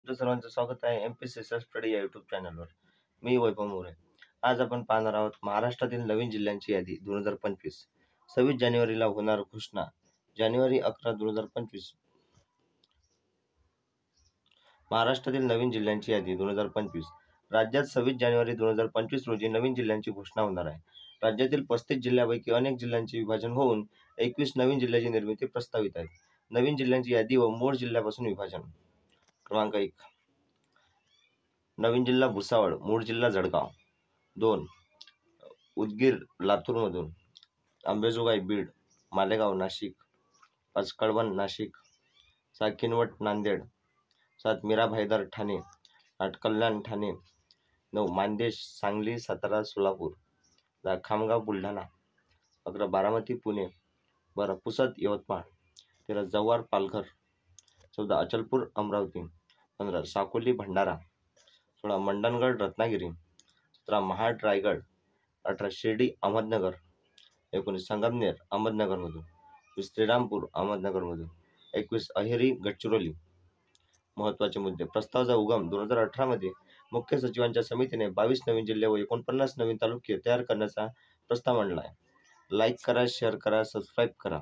तुमचं सर्वांचं स्वागत आहे एमपीसीएस स्टडी या यूट्यूब चॅनलवर. मी वैभव मोरे. आज आपण पाहणार आहोत महाराष्ट्रातील नवीन जिल्ह्यांची यादी 2025. 26 जानेवारीला होणार घोषणा. जानेवारी 11, 2025. महाराष्ट्रातील नवीन जिल्ह्यांची यादी 2025. राज्यात 26 जानेवारी 2025 रोजी नवीन जिल्ह्यांची घोषणा होणार आहे. राज्यातील 35 जिल्ह्यांपैकी अनेक जिल्ह्यांचे विभाजन होऊन 21 नवीन जिल्ह्याची निर्मिती प्रस्तावित आहे. नवीन जिल्ह्यांची यादी व मूळ जिल्ह्यापासून विभाजन. क्रमांक 1. नवीन जिल्हा भुसावळ, मूळ जिल्हा जळगाव. 2. उदगीर लातूरमधून. अंबेजोगाई बीड, मालेगाव नाशिक. 5. कळवण नाशिक. 6. किनवट नांदेड. 7. मीरा भाईंदर ठाणे. 8. कल्याण ठाणे. 9. मानदेश सांगली सातारा सोलापूर. 10. खामगाव बुलढाणा. 11. बारामती पुणे. 12. पुसद यवतमाळ. 13. जव्हार पालघर. 14. अचलपूर अमरावती. 15. साकोली भंडारा. 16. मंडणगड रत्नागिरी. 17. महाड रायगड. 18. शिर्डी अहमदनगर. 19. संगमनेर अहमदनगरमधून. 20. श्रीरामपूर अहमदनगरमधून. 21. अहेरी गडचिरोली. महत्त्वाचे मुद्दे. प्रस्तावाचा उगम 2018 मध्ये मुख्य सचिवांच्या समितीने 22 नवीन जिल्हे व 49 नवीन तालुके तयार करण्याचा प्रस्ताव मांडला आहे. लाईक करा, शेअर करा, सबस्क्राईब करा.